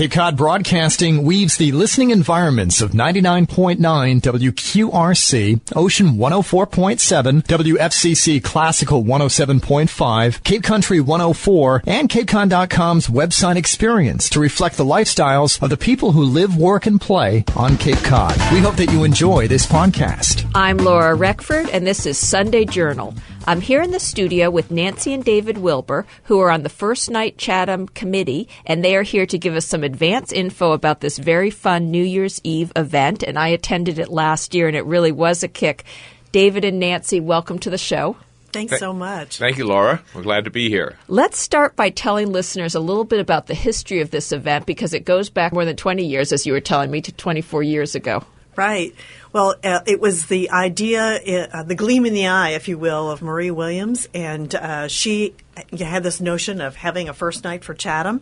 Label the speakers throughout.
Speaker 1: Cape Cod Broadcasting weaves the listening environments of 99.9 WQRC, Ocean 104.7, WFCC Classical 107.5, Cape Country 104, and CapeCon.com's website experience to reflect the lifestyles of the people who live, work, and play on Cape Cod. We hope that you enjoy this podcast.
Speaker 2: I'm Laura Reckford, and this is Sunday Journal. I'm here in the studio with Nancy and David Wilbur, who are on the First Night Chatham committee, and they are here to give us some advance info about this very fun New Year's Eve event, and I attended it last year, and it really was a kick. David and Nancy, welcome to the show.
Speaker 3: Thanks so much.
Speaker 4: Thank you, Laura. We're glad to be here.
Speaker 2: Let's start by telling listeners a little bit about the history of this event, because it goes back more than 20 years, as you were telling me, to 24 years ago.
Speaker 3: Right. Well, it was the idea, the gleam in the eye, if you will, of Marie Williams, and she had this notion of having a first night for Chatham.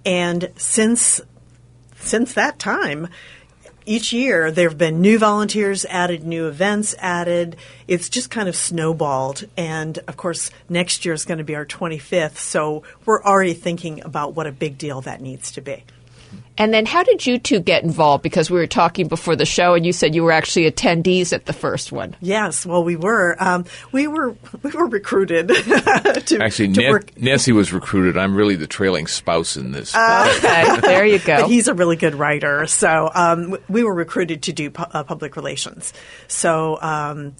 Speaker 3: And since that time, each year there have been new volunteers added, new events added. It's just kind of snowballed. And, of course, next year is going to be our 25th, so we're already thinking about what a big deal that needs to be.
Speaker 2: And then how did you two get involved? Because we were talking before the show, and you said you were actually attendees at the first one.
Speaker 3: Yes, well, we were. We were recruited
Speaker 4: to
Speaker 3: work.
Speaker 4: Nancy was recruited. I'm really the trailing spouse in this.
Speaker 2: Okay, there you go.
Speaker 3: But he's a really good writer, so we were recruited to do public relations. So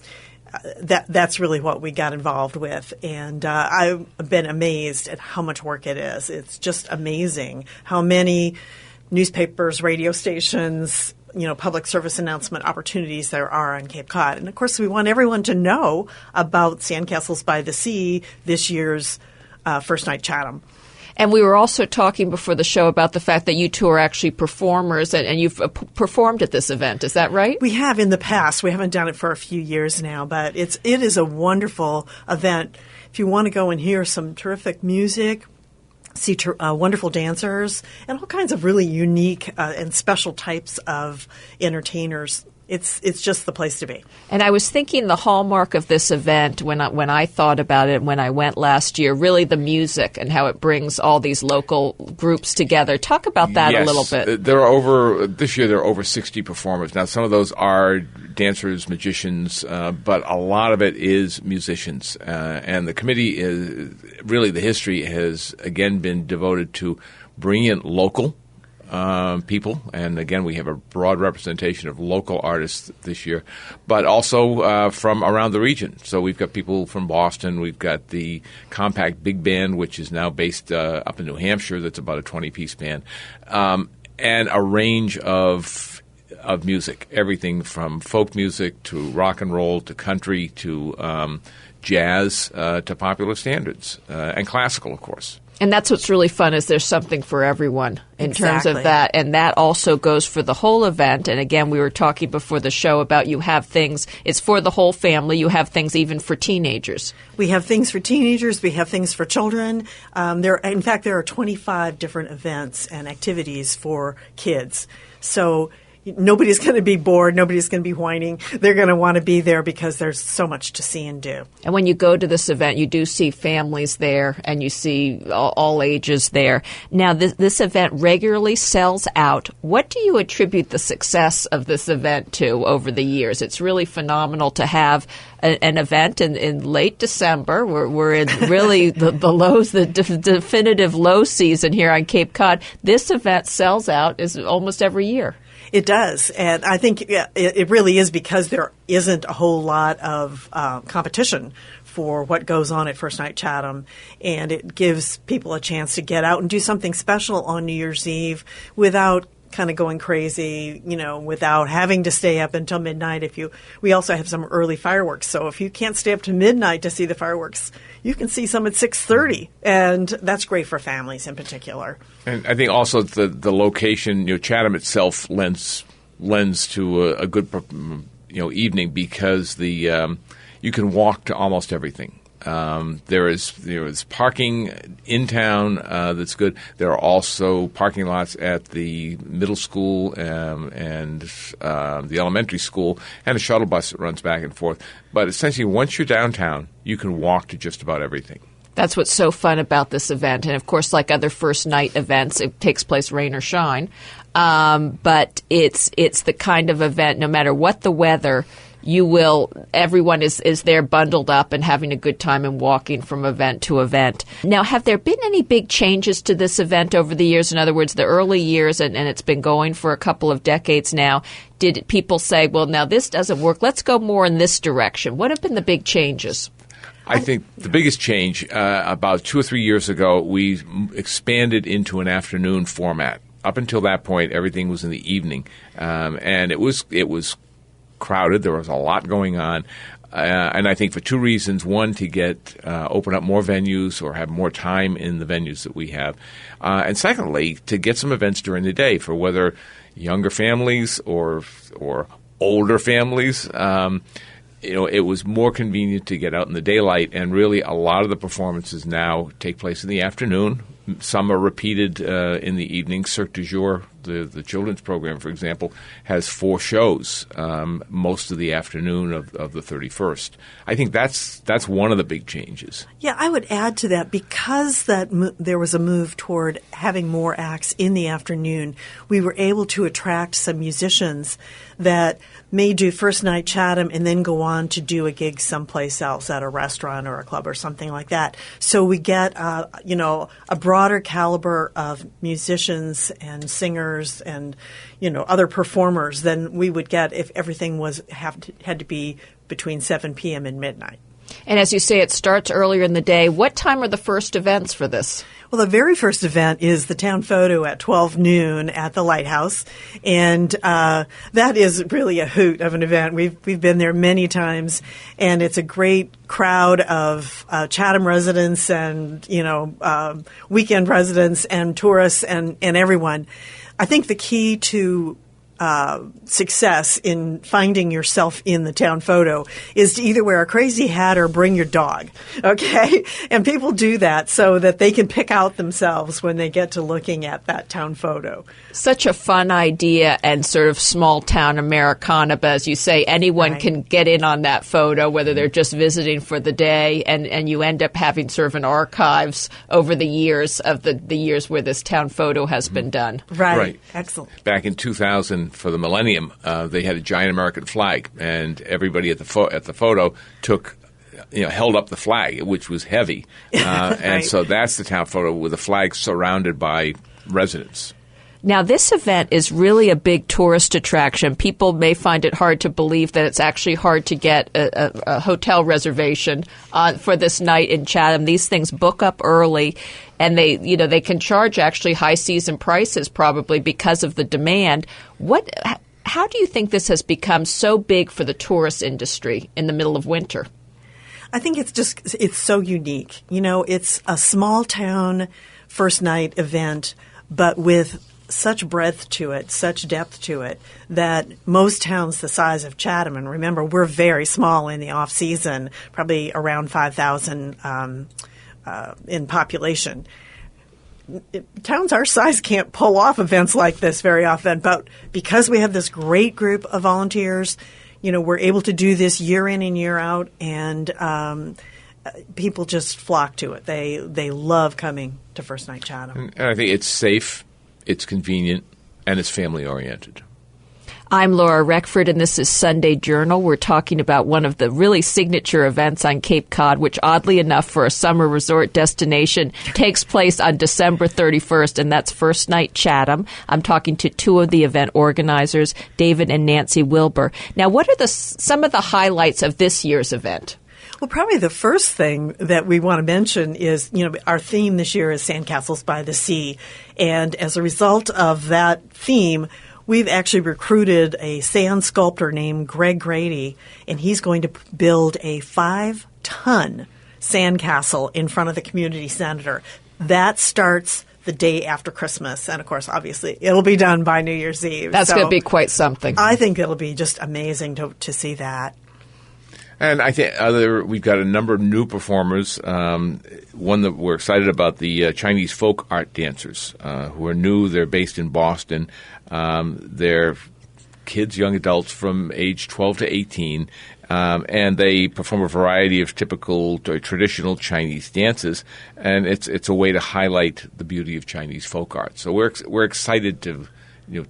Speaker 3: that's really what we got involved with, and I've been amazed at how much work it is. It's just amazing how many newspapers, radio stations, public service announcement opportunities there are on Cape Cod. And, of course, we want everyone to know about Sandcastles by the Sea, this year's First Night Chatham.
Speaker 2: And we were also talking before the show about the fact that you two are actually performers, and you've performed at this event. Is that right?
Speaker 3: We have in the past. We haven't done it for a few years now, but it is a wonderful event. If you want to go and hear some terrific music, see wonderful dancers, and all kinds of really unique and special types of entertainers, it's just the place to be.
Speaker 2: And I was thinking the hallmark of this event when I thought about it when I went last year, really the music and how it brings all these local groups together. Talk about that a little bit.
Speaker 4: This year there are over 60 performers. Now some of those are dancers, magicians, but a lot of it is musicians. And the committee the history has again been devoted to brilliant local people, and again we have a broad representation of local artists this year, but also from around the region. So we've got people from Boston, we've got the Compact Big Band, which is now based up in New Hampshire, that's about a 20-piece band, and a range of music, everything from folk music to rock and roll to country to jazz to popular standards, and classical, of course.
Speaker 2: And that's what's really fun, is there's something for everyone in terms of that. And that also goes for the whole event. And again, we were talking before the show about you have things, it's for the whole family. You have things even for teenagers.
Speaker 3: We have things for teenagers. We have things for children. In fact, there are 25 different events and activities for kids. So nobody's going to be bored. Nobody's going to be whining. They're going to want to be there because there's so much to see and do.
Speaker 2: And when you go to this event, you do see families there, and you see all ages there. Now, this event regularly sells out. What do you attribute the success of this event to over the years? It's really phenomenal to have an event in late December. We're in really the lows, the definitive low season here on Cape Cod. This event sells out almost every year.
Speaker 3: It does, and I think it really is because there isn't a whole lot of competition for what goes on at First Night Chatham, and it gives people a chance to get out and do something special on New Year's Eve without kind of going crazy, without having to stay up until midnight. We also have some early fireworks, so if you can't stay up to midnight to see the fireworks, you can see some at 6:30, and that's great for families in particular.
Speaker 4: And I think also the location, Chatham itself lends to a good evening because you can walk to almost everything. There is parking in town that's good. There are also parking lots at the middle school and the elementary school, and a shuttle bus that runs back and forth. But essentially, once you're downtown, you can walk to just about everything.
Speaker 2: That's what's so fun about this event. And, of course, like other first night events, it takes place rain or shine. But it's the kind of event, no matter what the weather, everyone is there bundled up and having a good time and walking from event to event. Now, have there been any big changes to this event over the years? In other words, the early years, and it's been going for a couple of decades now, did people say, well, now this doesn't work, let's go more in this direction? What have been the big changes?
Speaker 4: I think the biggest change, about 2 or 3 years ago, we expanded into an afternoon format. Up until that point, everything was in the evening, and it was crowded. There was a lot going on, and I think for two reasons: one, to open up more venues or have more time in the venues that we have, and secondly, to get some events during the day for whether younger families or older families. It was more convenient to get out in the daylight, and really a lot of the performances now take place in the afternoon. Some are repeated in the evening. Cirque du Jour, the children's program, for example, has 4 shows most of the afternoon of the 31st. I think that's one of the big changes.
Speaker 3: Yeah, I would add to that, because there was a move toward having more acts in the afternoon, we were able to attract some musicians that may do first night Chatham and then go on to do a gig someplace else at a restaurant or a club or something like that. So we get a broader caliber of musicians and singers and other performers than we would get if everything had to be between 7 p.m. and midnight.
Speaker 2: And as you say, it starts earlier in the day. What time are the first events for this?
Speaker 3: Well, the very first event is the town photo at 12 noon at the Lighthouse, and that is really a hoot of an event. We've been there many times, and it's a great crowd of Chatham residents and weekend residents and tourists and everyone. I think the key to success in finding yourself in the town photo is to either wear a crazy hat or bring your dog, okay? And people do that so that they can pick out themselves when they get to looking at that town photo.
Speaker 2: Such a fun idea and sort of small town Americana, but as you say, anyone can get in on that photo, whether they're just visiting for the day, and you end up having sort of an archives over the years of the years where this town photo has been done.
Speaker 3: Right. Excellent.
Speaker 4: Back in 2000, for the millennium, they had a giant American flag, and everybody at the photo held up the flag, which was heavy, and so that's the town photo with the flag surrounded by residents.
Speaker 2: Now, this event is really a big tourist attraction. People may find it hard to believe that it's actually hard to get a hotel reservation for this night in Chatham. These things book up early, and they can charge actually high season prices probably because of the demand. How do you think this has become so big for the tourist industry in the middle of winter?
Speaker 3: I think it's so unique. It's a small town first night event, but with such breadth to it, such depth to it, that most towns the size of Chatham, and remember, we're very small in the off-season, probably around 5,000 in population. Towns our size can't pull off events like this very often, but because we have this great group of volunteers, we're able to do this year in and year out, and people just flock to it. They love coming to First Night Chatham.
Speaker 4: And I think it's safe, it's convenient, and it's family-oriented.
Speaker 2: I'm Laura Reckford, and this is Sunday Journal. We're talking about one of the really signature events on Cape Cod, which oddly enough for a summer resort destination takes place on December 31st, and that's First Night Chatham. I'm talking to two of the event organizers, David and Nancy Wilbur. Now, what are some of the highlights of this year's event?
Speaker 3: Well, probably the first thing that we want to mention is, our theme this year is Sandcastles by the Sea. And as a result of that theme, we've actually recruited a sand sculptor named Greg Grady, and he's going to build a 5-ton sandcastle in front of the community center. That starts the day after Christmas. And, of course, obviously, it'll be done by New Year's Eve.
Speaker 2: That's going to be quite something.
Speaker 3: I think it'll be just amazing to see that.
Speaker 4: And I think we've got a number of new performers. One that we're excited about, the Chinese folk art dancers, who are new. They're based in Boston. They're kids, young adults from age 12 to 18, and they perform a variety of typical traditional Chinese dances, and it's a way to highlight the beauty of Chinese folk art. So we're excited to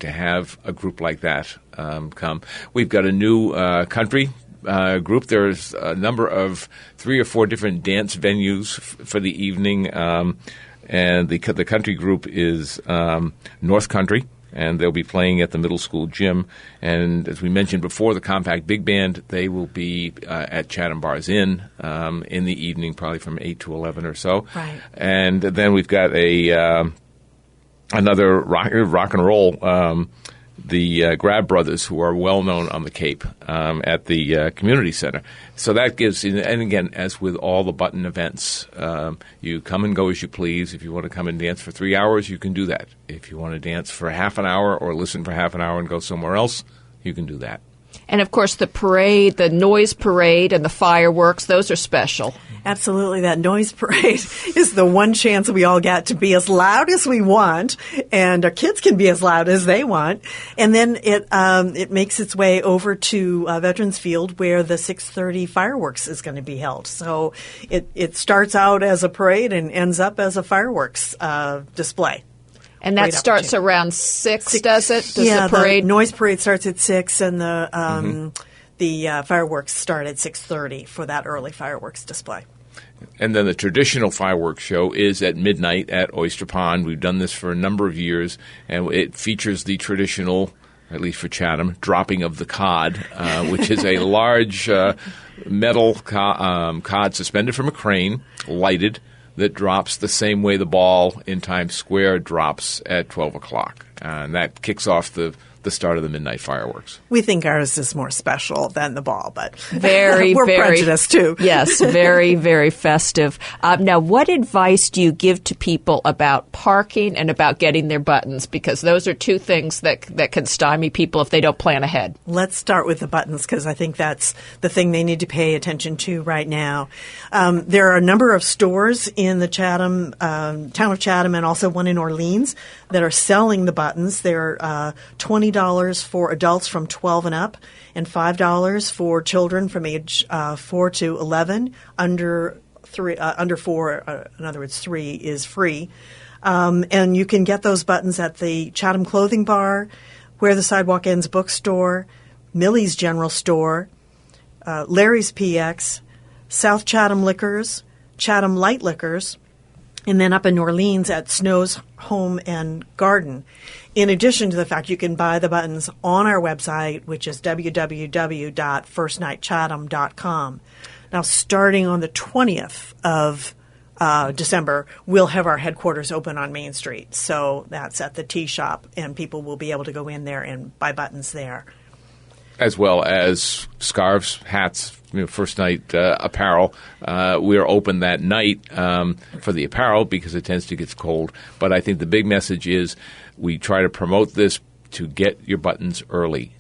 Speaker 4: have a group like that come. We've got a new country group. There's a number of 3 or 4 different dance venues for the evening, and the country group is North Country, and they'll be playing at the middle school gym. And as we mentioned before, the Compact Big Band, they will be at Chatham Bars Inn in the evening, probably from 8 to 11 or so.
Speaker 3: Right.
Speaker 4: And then we've got another rock and roll, the Grab Brothers, who are well known on the Cape at the community center. So that gives, and again, as with all the Button events, you come and go as you please. If you want to come and dance for 3 hours, you can do that. If you want to dance for half an hour or listen for half an hour and go somewhere else, you can do that.
Speaker 2: And, of course, the parade, the noise parade and the fireworks, those are special.
Speaker 3: Absolutely. That noise parade is the one chance we all get to be as loud as we want, and our kids can be as loud as they want. And then it makes its way over to Veterans Field, where the 6:30 fireworks is going to be held. So it starts out as a parade and ends up as a fireworks display.
Speaker 2: And that starts around 6, does it? Does the parade?
Speaker 3: The noise parade starts at 6, and the fireworks start at 6:30 for that early fireworks display.
Speaker 4: And then the traditional fireworks show is at midnight at Oyster Pond. We've done this for a number of years, and it features the traditional, at least for Chatham, dropping of the cod, which is a large metal cod suspended from a crane, lighted, that drops the same way the ball in Times Square drops at 12 o'clock. And that kicks off the start of the midnight fireworks.
Speaker 3: We think ours is more special than the ball, but
Speaker 2: we're
Speaker 3: prejudiced too.
Speaker 2: Yes, very, very festive. Now, what advice do you give to people about parking and about getting their buttons? Because those are two things that can stymie people if they don't plan ahead.
Speaker 3: Let's start with the buttons, because I think that's the thing they need to pay attention to right now. There are a number of stores in the town of Chatham, and also one in Orleans, that are selling the buttons. They're $20 for adults from 12 and up, and $5 for children from age 4 to 11. Under 4, in other words, 3 is free. And you can get those buttons at the Chatham Clothing Bar, Where the Sidewalk Ends Bookstore, Millie's General Store, Larry's PX, South Chatham Liquors, Chatham Light Liquors, and then up in New Orleans at Snow's Home and Garden. In addition to the fact you can buy the buttons on our website, which is www.firstnightchatham.com. Now, starting on the 20th of December, we'll have our headquarters open on Main Street. So that's at the tea shop, and people will be able to go in there and buy buttons there.
Speaker 4: As well as scarves, hats, first night apparel. We're open that night for the apparel because it tends to get cold. But I think the big message is we try to promote this to get your buttons early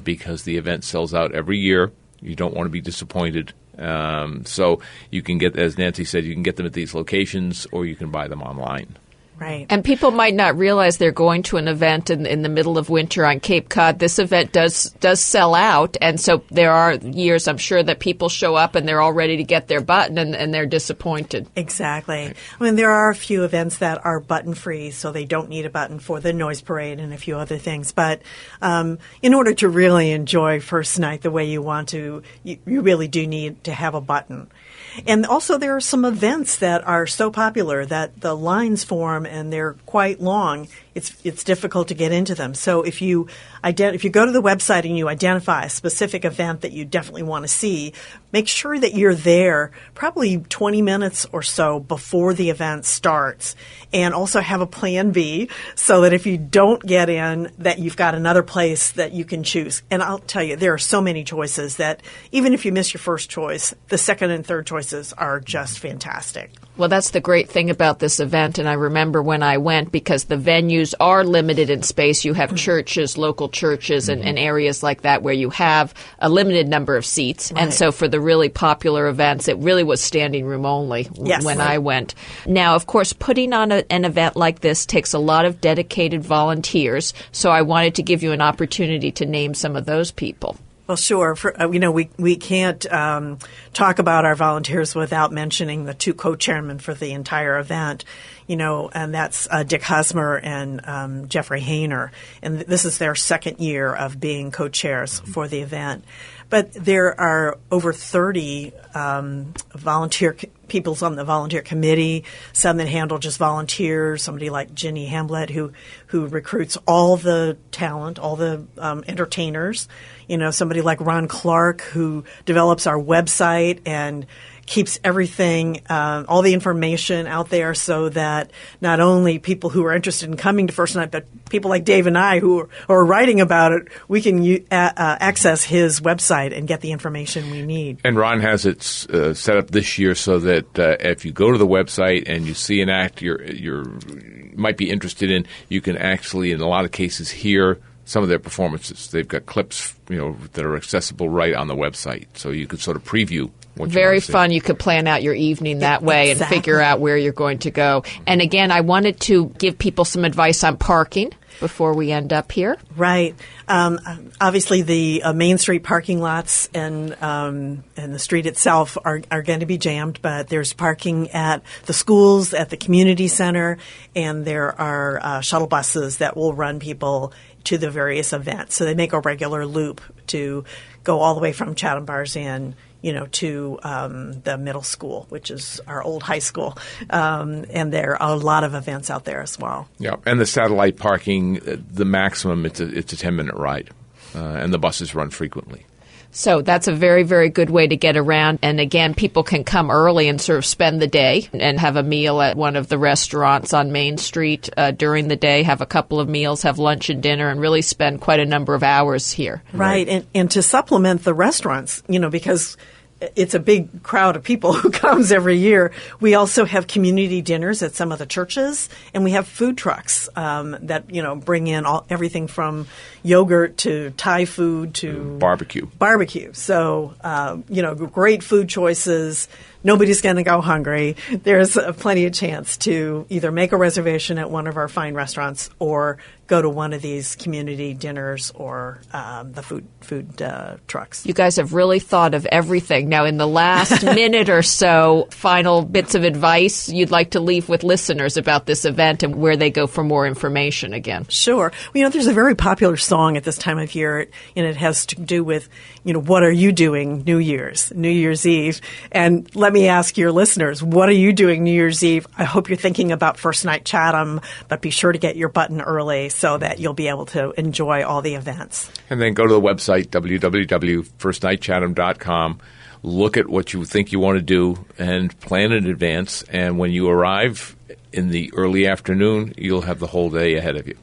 Speaker 4: because the event sells out every year. You don't want to be disappointed. So you can get, as Nancy said, you can get them at these locations or you can buy them online.
Speaker 3: Right.
Speaker 2: And people might not realize they're going to an event in the middle of winter on Cape Cod. This event does sell out, and so there are years, I'm sure, that people show up and they're all ready to get their button and they're disappointed.
Speaker 3: Exactly. I mean, there are a few events that are button-free, so they don't need a button for the noise parade and a few other things. But in order to really enjoy first night the way you want to, you really do need to have a button. And also there are some events that are so popular that the lines form and they're quite long. It's difficult to get into them. So if you go to the website and you identify a specific event that you definitely want to see, make sure that you're there probably 20 minutes or so before the event starts, and also have a plan B so that if you don't get in, that you've got another place that you can choose. And I'll tell you, there are so many choices that even if you miss your first choice, the second and third choices are just fantastic.
Speaker 2: Well, that's the great thing about this event, and I remember when I went, because the venues are limited in space. You have churches, local churches, and areas like that where you have a limited number of seats.
Speaker 3: Right.
Speaker 2: And so for the really popular events, it really was standing room only when I went. Now, of course, putting on an event like this takes a lot of dedicated volunteers, so I wanted to give you an opportunity to name some of those people.
Speaker 3: Well, sure. We can't talk about our volunteers without mentioning the two co-chairmen for the entire event, and that's Dick Husmer and Jeffrey Hayner. And this is their second year of being co-chairs for the event. But there are over 30 volunteer peoples on the volunteer committee, some that handle just volunteers, somebody like Ginny Hamlet who recruits all the talent, all the entertainers, somebody like Ron Clark who develops our website and keeps everything, all the information out there so that not only people who are interested in coming to First Night, but people like Dave and I who are writing about it, we can access his website and get the information we need.
Speaker 4: And Ron has it set up this year so that if you go to the website and you see an act you might be interested in, you can actually, in a lot of cases, hear some of their performances. They've got clips, that are accessible right on the website, so you could sort of preview.
Speaker 2: Very fun. You could plan out your evening that way and figure out where you're going to go. And again, I wanted to give people some advice on parking before we end up here.
Speaker 3: Right. Obviously, the Main Street parking lots and the street itself are going to be jammed, but there's parking at the schools, at the community center, and there are shuttle buses that will run people to the various events. So they make a regular loop to go all the way from Chatham Bars Inn to the middle school, which is our old high school. And there are a lot of events out there as well.
Speaker 4: Yeah, and the satellite parking, the maximum, it's a 10-minute ride, and the buses run frequently.
Speaker 2: So that's a very, very good way to get around. And again, people can come early and sort of spend the day and have a meal at one of the restaurants on Main Street during the day, have a couple of meals, have lunch and dinner, and really spend quite a number of hours here.
Speaker 3: Right. And to supplement the restaurants, because it's a big crowd of people who comes every year. We also have community dinners at some of the churches, and we have food trucks that bring in everything from yogurt to Thai food to barbecue. So great food choices. Nobody's going to go hungry. There's plenty of chance to either make a reservation at one of our fine restaurants or go to one of these community dinners or the food trucks.
Speaker 2: You guys have really thought of everything. Now, in the last minute or so, final bits of advice you'd like to leave with listeners about this event and where they go for more information again.
Speaker 3: Sure. There's a very popular song at this time of year, and it has to do with, what are you doing New Year's Eve? And let me ask your listeners, what are you doing New Year's Eve? I hope you're thinking about First Night Chatham, but be sure to get your button early so that you'll be able to enjoy all the events.
Speaker 4: And then go to the website, www.firstnightchatham.com. Look at what you think you want to do and plan in advance. And when you arrive in the early afternoon, you'll have the whole day ahead of you.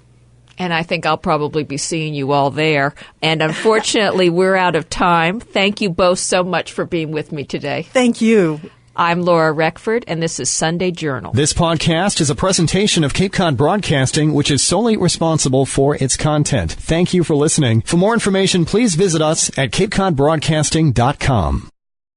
Speaker 2: And I think I'll probably be seeing you all there. And unfortunately, we're out of time. Thank you both so much for being with me today.
Speaker 3: Thank you.
Speaker 2: I'm Laura Reckford, and this is Sunday Journal.
Speaker 1: This podcast is a presentation of Cape Cod Broadcasting, which is solely responsible for its content. Thank you for listening. For more information, please visit us at capecodbroadcasting.com.